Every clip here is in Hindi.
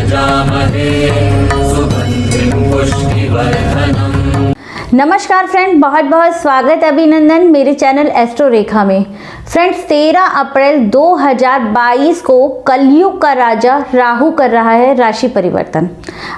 यजामहे सुगन्धिं पुष्टिवर्धनम्। नमस्कार फ्रेंड, बहुत बहुत स्वागत अभिनंदन मेरे चैनल एस्ट्रो रेखा में। फ्रेंड्स, 13 अप्रैल 2022 को कलयुग का राजा राहु कर रहा है राशि परिवर्तन।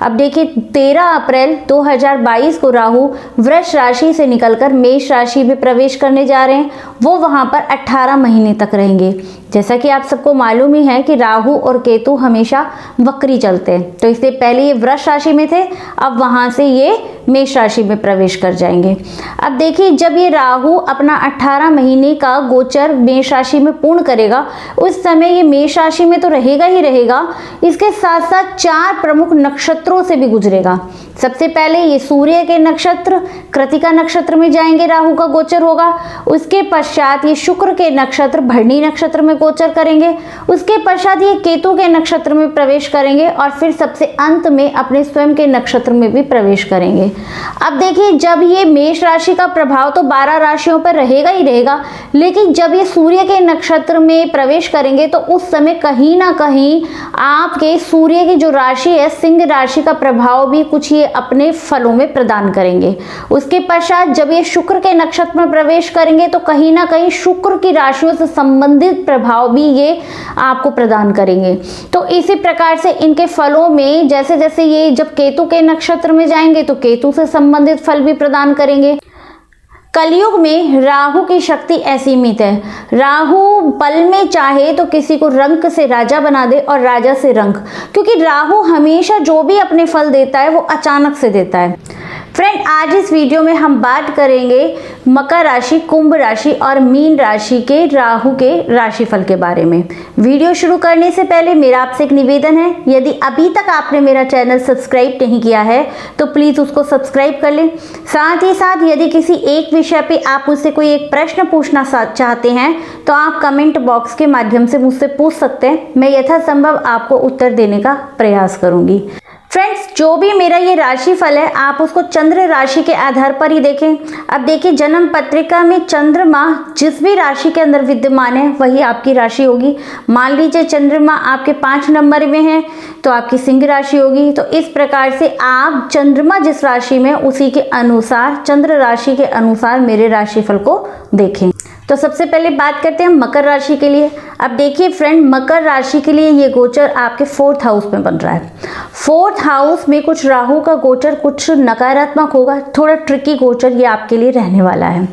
अब देखिए, 13 अप्रैल 2022 को राहु वृष राशि से निकलकर मेष राशि में प्रवेश करने जा रहे हैं। वो वहां पर 18 महीने तक रहेंगे। जैसा कि आप सबको मालूम ही है कि राहु और केतु हमेशा वक्री चलते हैं, तो इससे पहले ये वृष राशि में थे, अब वहां से ये मेष राशि में प्रवेश कर जाएंगे। अब देखिए, जब ये राहु अपना 18 महीने का गोचर मेष राशि में पूर्ण करेगा, उस समय ये मेष राशि में तो रहेगा ही रहेगा, इसके साथ साथ 4 प्रमुख नक्षत्रों से भी गुजरेगा। सबसे पहले ये सूर्य के नक्षत्र कृतिका नक्षत्र में जाएंगे, राहु का गोचर होगा। उसके पश्चात ये शुक्र के नक्षत्र भरणी नक्षत्र में गोचर करेंगे। उसके पश्चात ये केतु के नक्षत्र में प्रवेश करेंगे और फिर सबसे अंत में अपने स्वयं के नक्षत्र में भी प्रवेश करेंगे। अब देखिए, जब ये मेष राशि का प्रभाव तो 12 राशियों पर रहेगा ही रहेगा, लेकिन जब ये सूर्य के नक्षत्र में प्रवेश करेंगे तो उस समय कहीं ना कहीं आपके सूर्य की जो राशि है सिंह राशि का प्रभाव भी कुछ ये अपने फलों में प्रदान करेंगे। उसके पश्चात जब ये शुक्र के नक्षत्र में प्रवेश करेंगे तो कहीं ना कहीं शुक्र की राशियों से संबंधित प्रभाव भी ये आपको प्रदान करेंगे। तो इसी प्रकार से इनके फलों में जैसे जैसे ये जब केतु के नक्षत्र में जाएंगे तो केतु से संबंधित फल भी प्रदान करेंगे। कलयुग में राहु की शक्ति असीमित है। राहु पल में चाहे तो किसी को रंक से राजा बना दे और राजा से रंक, क्योंकि राहु हमेशा जो भी अपने फल देता है वो अचानक से देता है। फ्रेंड, आज इस वीडियो में हम बात करेंगे मकर राशि, कुंभ राशि और मीन राशि के राहु के राशिफल के बारे में। वीडियो शुरू करने से पहले मेरा आपसे एक निवेदन है, यदि अभी तक आपने मेरा चैनल सब्सक्राइब नहीं किया है तो प्लीज़ उसको सब्सक्राइब कर लें। साथ ही साथ यदि किसी एक विषय पे आप मुझसे कोई एक प्रश्न पूछना चाहते हैं तो आप कमेंट बॉक्स के माध्यम से मुझसे पूछ सकते हैं। मैं यथासंभव आपको उत्तर देने का प्रयास करूँगी। फ्रेंड्स, जो भी मेरा ये राशिफल है आप उसको चंद्र राशि के आधार पर ही देखें। अब देखिए, जन्म पत्रिका में चंद्रमा जिस भी राशि के अंदर विद्यमान है वही आपकी राशि होगी। मान लीजिए चंद्रमा आपके 5 नंबर में है तो आपकी सिंह राशि होगी। तो इस प्रकार से आप चंद्रमा जिस राशि में उसी के अनुसार चंद्र राशि के अनुसार मेरे राशिफल को देखें। तो सबसे पहले बात करते हैं मकर राशि के लिए। अब देखिए फ्रेंड, मकर राशि के लिए ये गोचर आपके 4th हाउस में बन रहा है। 4th हाउस में कुछ राहु का गोचर कुछ नकारात्मक होगा, थोड़ा ट्रिकी गोचर ये आपके लिए रहने वाला है।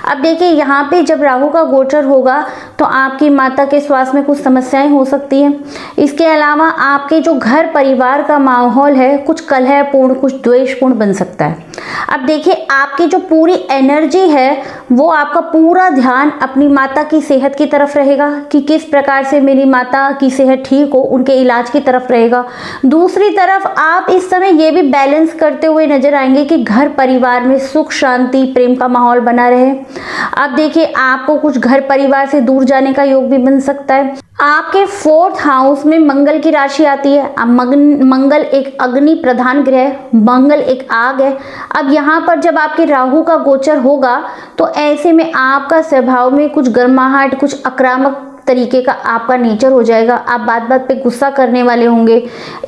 अब देखिए, यहाँ पे जब राहु का गोचर होगा तो आपकी माता के स्वास्थ्य में कुछ समस्याएं हो सकती हैं। इसके अलावा आपके जो घर परिवार का माहौल है कुछ कलहपूर्ण, कुछ द्वेषपूर्ण बन सकता है। अब देखिए, आपकी जो पूरी एनर्जी है वो आपका पूरा ध्यान अपनी माता की सेहत की तरफ रहेगा कि किस प्रकार से मेरी माता की सेहत ठीक हो, उनके इलाज की तरफ रहेगा। दूसरी तरफ आप इस समय ये भी बैलेंस करते हुए नजर आएंगे कि घर परिवार में सुख शांति प्रेम का माहौल बना रहे। अब देखिए, आपको कुछ घर परिवार से दूर जाने का योग भी बन सकता है। आपके 4th हाउस में मंगल की राशि आती है। अब मंगल एक अग्नि प्रधान ग्रह, मंगल एक आग है। अब यहाँ पर जब आपके राहु का गोचर होगा तो ऐसे में आपका स्वभाव में कुछ गर्माहट, कुछ आक्रामक तरीके का आपका नेचर हो जाएगा। आप बात बात पे गुस्सा करने वाले होंगे।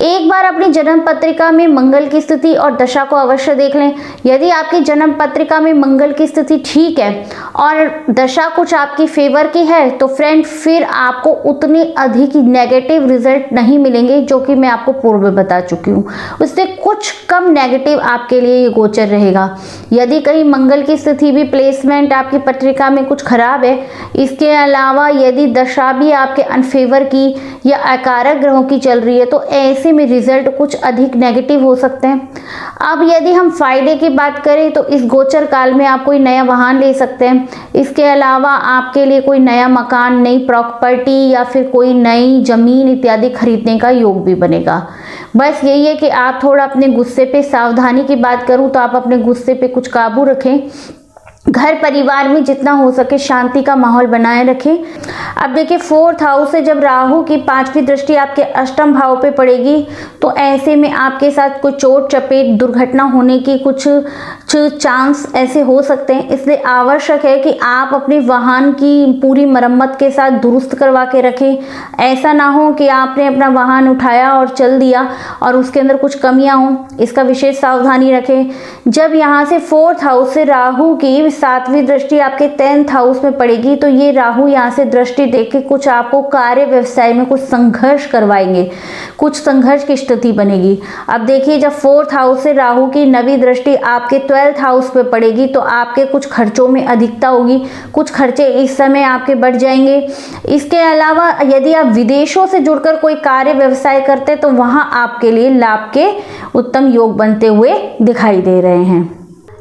एक बार अपनी जन्म पत्रिका में मंगल की स्थिति और दशा को अवश्य देख लें। यदि आपकी जन्म पत्रिका में मंगल की स्थिति ठीक है और दशा कुछ आपकी फेवर की है तो फ्रेंड फिर आपको उतने अधिक नेगेटिव रिजल्ट नहीं मिलेंगे, जो कि मैं आपको पूर्व में बता चुकी हूँ। उससे कुछ कम नेगेटिव आपके लिए ये गोचर रहेगा। यदि कहीं मंगल की स्थिति भी प्लेसमेंट आपकी पत्रिका में कुछ खराब है, इसके अलावा यदि दशा भी आपके अनफेवर की या अकारक ग्रहों की चल रही है तो ऐसे में रिजल्ट कुछ अधिक नेगेटिव हो सकते हैं। अब यदि हम फायदे की बात करें तो इस गोचर काल में आप कोई नया वाहन ले सकते हैं। इसके अलावा आपके लिए कोई नया मकान, नई प्रॉपर्टी या फिर कोई नई जमीन इत्यादि खरीदने का योग भी बनेगा। बस यही है कि आप थोड़ा अपने गुस्से पे, सावधानी की बात करूं तो आप अपने गुस्से पे कुछ काबू रखें। घर परिवार में जितना हो सके शांति का माहौल बनाए रखें। अब देखिए 4th हाउस से जब राहु की 5वीं दृष्टि आपके अष्टम भाव पे पड़ेगी तो ऐसे में आपके साथ कुछ चोट चपेट दुर्घटना होने की कुछ चांस ऐसे हो सकते हैं। इसलिए आवश्यक है कि आप अपने वाहन की पूरी मरम्मत के साथ दुरुस्त करवा के रखें। ऐसा ना हो कि आपने अपना वाहन उठाया और चल दिया और उसके अंदर कुछ कमियां हों, इसका विशेष सावधानी रखें। जब यहाँ से 4th हाउस से राहु की 7वीं दृष्टि आपके 10th हाउस में पड़ेगी तो ये राहु यहाँ से दृष्टि देख के कुछ आपको कार्य व्यवसाय में कुछ संघर्ष करवाएंगे, कुछ संघर्ष की स्थिति बनेगी। अब देखिए जब 4th हाउस से राहु की 9वीं दृष्टि आपके 12th हाउस पे पड़ेगी तो आपके कुछ खर्चों में अधिकता होगी, कुछ खर्चे इस समय आपके बढ़ जाएंगे। इसके अलावा यदि आप विदेशों से जुड़कर कोई कार्य व्यवसाय करते हैं तो वहां आपके लिए लाभ के उत्तम योग बनते हुए दिखाई दे रहे हैं।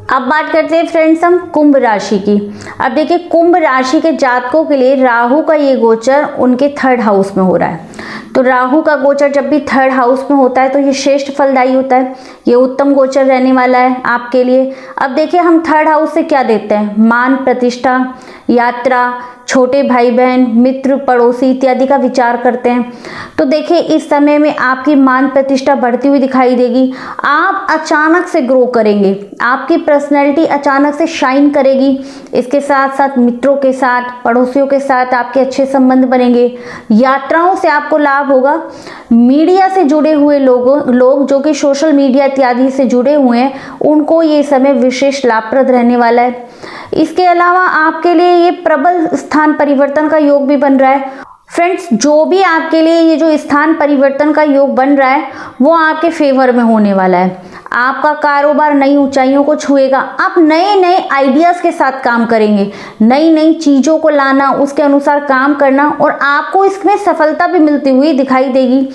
अब बात करते हैं फ्रेंड्स हम कुंभ राशि की। अब देखिए कुंभ राशि के जातकों के लिए राहु का ये गोचर उनके 3rd हाउस में हो रहा है। तो राहु का गोचर जब भी 3rd हाउस में होता है तो ये श्रेष्ठ फलदायी होता है, ये उत्तम गोचर रहने वाला है आपके लिए। अब देखिए हम 3rd हाउस से क्या देते हैं, मान प्रतिष्ठा, यात्रा, छोटे भाई बहन, मित्र, पड़ोसी इत्यादि का विचार करते हैं। तो देखिए इस समय में आपकी मान प्रतिष्ठा बढ़ती हुई दिखाई देगी। आप अचानक से ग्रो करेंगे, आपकी पर्सनैलिटी अचानक से शाइन करेगी। इसके साथ साथ मित्रों के साथ, पड़ोसियों के साथ आपके अच्छे संबंध बनेंगे। यात्राओं से आपको लाभ होगा। मीडिया से जुड़े हुए लोग जो कि सोशल मीडिया इत्यादि से जुड़े हुए हैं उनको ये समय विशेष लाभप्रद रहने वाला है। इसके अलावा आपके लिए ये प्रबल स्थान परिवर्तन का योग भी बन रहा है। फ्रेंड्स जो भी आपके लिए ये जो स्थान परिवर्तन का योग बन रहा है वो आपके फेवर में होने वाला है। आपका कारोबार नई ऊंचाइयों को छुएगा। आप नए नए आइडियाज़ के साथ काम करेंगे, नई नई चीज़ों को लाना, उसके अनुसार काम करना और आपको इसमें सफलता भी मिलती हुई दिखाई देगी।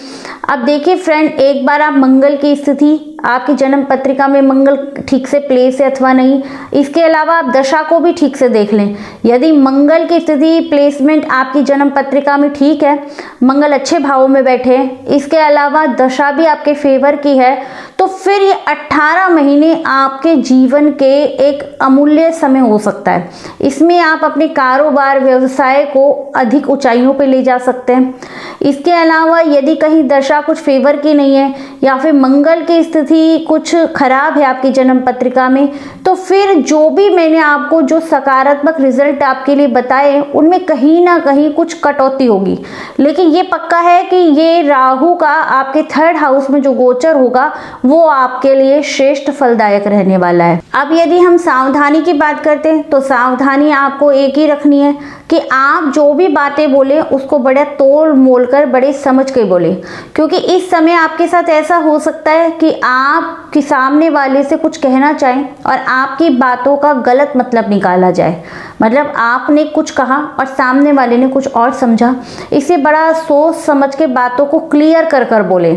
अब देखिए फ्रेंड, एक बार आप मंगल की स्थिति, आपकी जन्म पत्रिका में मंगल ठीक से प्लेस है अथवा नहीं, इसके अलावा आप दशा को भी ठीक से देख लें। यदि मंगल की स्थिति प्लेसमेंट आपकी जन्म पत्रिका में ठीक है, मंगल अच्छे भावों में बैठे हैं, इसके अलावा दशा भी आपके फेवर की है, तो फिर ये 18 महीने आपके जीवन के एक अमूल्य समय हो सकता है। इसमें आप अपने कारोबार व्यवसाय को अधिक ऊंचाइयों पे ले जा सकते हैं। इसके अलावा यदि कहीं दशा कुछ फेवर की नहीं है या फिर मंगल की स्थिति कुछ खराब है आपकी जन्म पत्रिका में, तो फिर जो भी मैंने आपको जो सकारात्मक रिजल्ट आपके लिए बताए उनमें कहीं ना कहीं कुछ कटौती होगी। लेकिन ये पक्का है कि ये राहु का आपके 3rd हाउस में जो गोचर होगा वो आपके लिए श्रेष्ठ फलदायक रहने वाला है। अब यदि हम सावधानी की बात करते हैं तो सावधानी आपको एक ही रखनी है कि आप जो भी बातें बोले उसको बड़े तोल मोल कर, बड़े समझ के बोले, क्योंकि इस समय आपके साथ ऐसा हो सकता है कि आप कि सामने वाले से कुछ कहना चाहें और आपकी बातों का गलत मतलब निकाला जाए। मतलब आपने कुछ कहा और सामने वाले ने कुछ और समझा। इसे बड़ा सोच समझ के बातों को क्लियर कर कर बोले।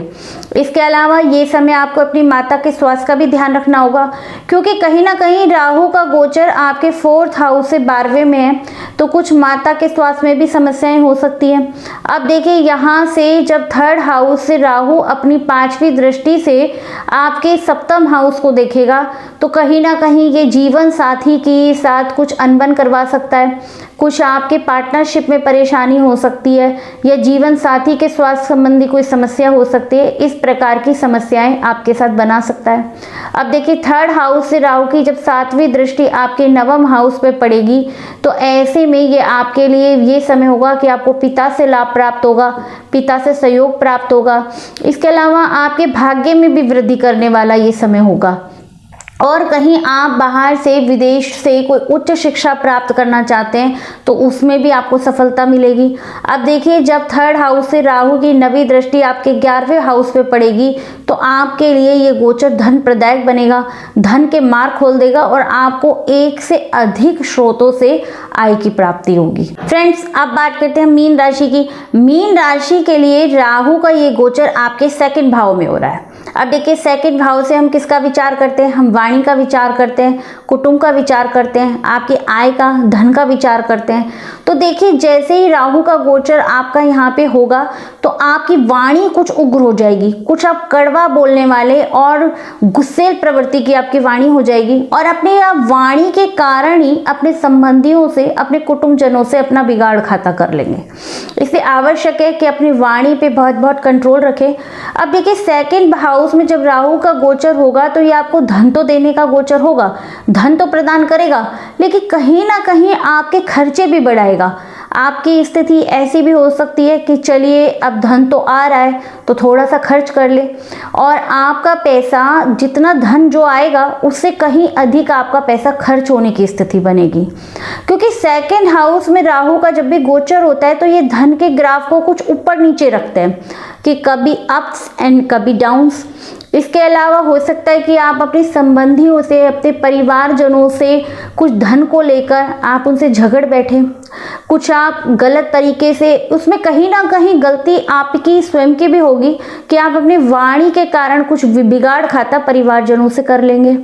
इसके अलावा ये समय आपको अपनी माता के स्वास्थ्य का भी ध्यान रखना होगा, क्योंकि कहीं ना कहीं राहु का गोचर आपके 4th हाउस से 12वें में है, तो कुछ माता के स्वास्थ्य में भी समस्याएं हो सकती हैं। अब देखिए यहाँ से जब 3rd हाउस से राहु अपनी 5वीं दृष्टि से आपके 7th हाउस को देखेगा तो कहीं ना कहीं ये जीवन साथी के साथ कुछ अनबन करवा सकता है, कुछ आपके पार्टनरशिप में परेशानी हो सकती है या जीवन साथी के स्वास्थ्य संबंधी कोई समस्या हो सकती है। इस प्रकार की समस्याएं आपके साथ बना सकता है। अब देखिए 3rd हाउस से राहु की जब 7वीं दृष्टि आपके 9वें हाउस पे पड़ेगी तो ऐसे में ये आपके लिए ये समय होगा कि आपको पिता से लाभ प्राप्त होगा, पिता से सहयोग प्राप्त होगा। इसके अलावा आपके भाग्य में भी वृद्धि करने वाला ये समय होगा। और कहीं आप बाहर से, विदेश से कोई उच्च शिक्षा प्राप्त करना चाहते हैं तो उसमें भी आपको सफलता मिलेगी। अब देखिए जब 3rd हाउस से राहु की 9वीं दृष्टि आपके 11वें हाउस पे पड़ेगी तो आपके लिए ये गोचर धन प्रदायक बनेगा, धन के मार्ग खोल देगा और आपको एक से अधिक स्रोतों से आय की प्राप्ति होगी। फ्रेंड्स अब बात करते हैं मीन राशि की। मीन राशि के लिए राहु का ये गोचर आपके 2nd भाव में हो रहा है। अब देखिए 2nd भाव से हम किसका विचार करते हैं, हम वाणी का विचार करते हैं, कुटुंब का विचार करते हैं, आपकी आय का, धन का विचार करते हैं। तो देखिए जैसे ही राहु का गोचर आपका यहाँ पे होगा तो आपकी वाणी कुछ उग्र हो जाएगी, कुछ आप कड़वा बोलने वाले और गुस्सेल प्रवृत्ति की आपकी वाणी हो जाएगी और अपने आप वाणी के कारण ही अपने संबंधियों से, अपने कुटुंबजनों से अपना बिगाड़ खाता कर लेंगे। इसलिए आवश्यक है कि अपनी वाणी पे बहुत बहुत कंट्रोल रखें। अब देखिए सेकंड हाउस में जब राहु का गोचर होगा तो ये आपको धन तो देने का गोचर होगा, धन तो प्रदान करेगा, लेकिन कहीं ना कहीं आपके खर्चे भी बढ़ाएगा। आपकी स्थिति ऐसी भी हो सकती है कि चलिए अब धन तो आ रहा है तो थोड़ा सा खर्च कर ले और आपका पैसा जितना धन जो आएगा उससे कहीं अधिक आपका पैसा खर्च होने की स्थिति बनेगी, क्योंकि सेकंड हाउस में राहु का जब भी गोचर होता है तो ये धन के ग्राफ को कुछ ऊपर नीचे रखते हैं कि कभी अप्स एंड कभी डाउन्स। इसके अलावा हो सकता है कि आप अपने संबंधियों से, अपने परिवारजनों से कुछ धन को लेकर आप उनसे झगड़ बैठे, कुछ आप गलत तरीके से, उसमें कहीं ना कहीं गलती आपकी स्वयं की भी होगी कि आप अपनी वाणी के कारण कुछ बिगाड़ खाता परिवारजनों से कर लेंगे।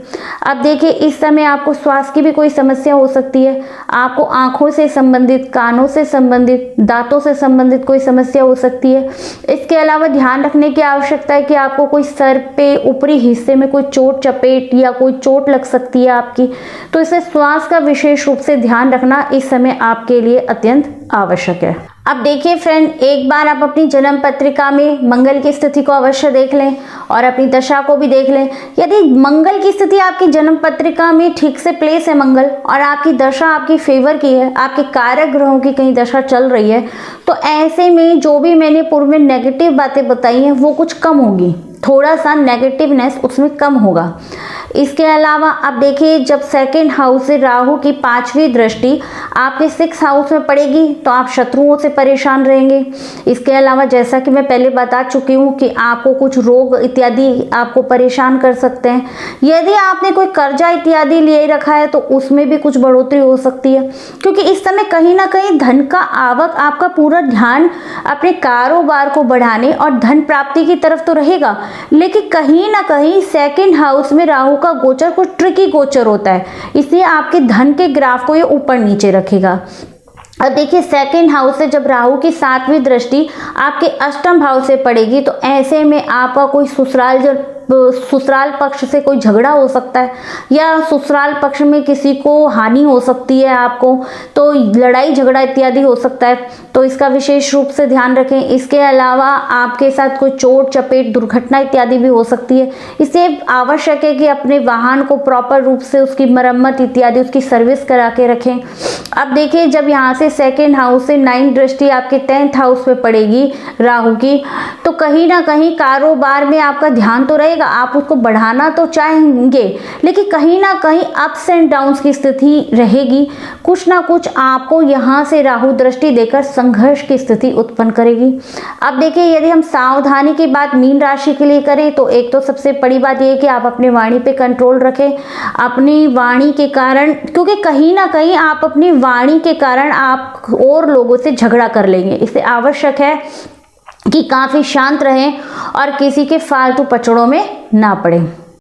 अब देखिए इस समय आपको स्वास्थ्य की भी कोई समस्या हो सकती है, आपको आंखों से संबंधित, कानों से संबंधित, दांतों से संबंधित कोई समस्या हो सकती है। इसके अलावा ध्यान रखने की आवश्यकता है कि आपको कोई सर पे ऊपरी हिस्से में कोई चोट चपेट या कोई चोट लग सकती है आपकी, तो इसे स्वास्थ्य का विशेष रूप से ध्यान रखना इस समय आपके लिए अत्यंत आवश्यक है। अब देखिए फ्रेंड, एक बार आप अपनी जन्म पत्रिका में मंगल की स्थिति को अवश्य देख लें और अपनी दशा को भी देख लें। यदि मंगल की स्थिति आपकी जन्म पत्रिका में ठीक से प्लेस है मंगल और आपकी दशा आपकी फेवर की है, आपके कारक ग्रहों की कहीं दशा चल रही है, तो ऐसे में जो भी मैंने पूर्व में नेगेटिव बातें बताई हैं वो कुछ कम होगी, थोड़ा सा नेगेटिवनेस उसमें कम होगा। इसके अलावा अब देखिए जब सेकंड हाउस से राहु की 5वीं दृष्टि आपके 6th हाउस में पड़ेगी तो आप शत्रुओं से परेशान रहेंगे। इसके अलावा जैसा कि मैं पहले बता चुकी हूँ कि आपको कुछ रोग इत्यादि आपको परेशान कर सकते हैं। यदि आपने कोई कर्जा इत्यादि लिए रखा है तो उसमें भी कुछ बढ़ोतरी हो सकती है, क्योंकि इस समय कहीं ना कहीं धन का आवक, आपका पूरा ध्यान अपने कारोबार को बढ़ाने और धन प्राप्ति की तरफ तो रहेगा, लेकिन कहीं ना कहीं सेकंड हाउस में राहु का गोचर कुछ ट्रिकी गोचर होता है, इसलिए आपके धन के ग्राफ को ये ऊपर नीचे रखेगा। अब देखिए सेकंड हाउस से जब राहु की 7वीं दृष्टि आपके अष्टम भाव से पड़ेगी तो ऐसे में आपका कोई ससुराल पक्ष से कोई झगड़ा हो सकता है या ससुराल पक्ष में किसी को हानि हो सकती है, आपको तो लड़ाई झगड़ा इत्यादि हो सकता है, तो इसका विशेष रूप से ध्यान रखें। इसके अलावा आपके साथ कोई चोट चपेट दुर्घटना इत्यादि भी हो सकती है, इससे आवश्यक है कि अपने वाहन को प्रॉपर रूप से उसकी मरम्मत इत्यादि, उसकी सर्विस करा के रखें। अब देखिए जब यहाँ से सेकेंड हाउस से 9th दृष्टि आपके 10th हाउस में पड़ेगी राहु की, तो कहीं ना कहीं कारोबार में आपका ध्यान तो रहेगा, आप उसको बढ़ाना तो चाहेंगे, लेकिन कहीं ना कहीं अप्स एंड डाउन्स की स्थिति रहेगी। कुछ ना कुछ आपको यहाँ से राहु दृष्टि देकर संघर्ष की स्थिति उत्पन्न करेगी। अब देखिए यदि हम सावधानी की बात मीन राशि के लिए करें तो एक तो सबसे बड़ी बात यह है कि आप अपनी वाणी पे कंट्रोल रखें। अपनी वाणी के कारण, क्योंकि कहीं ना कहीं आप अपनी वाणी के कारण आप और लोगों से झगड़ा कर लेंगे, इसलिए आवश्यक है कि काफ़ी शांत रहें और किसी के फालतू पचड़ों में ना पड़ें।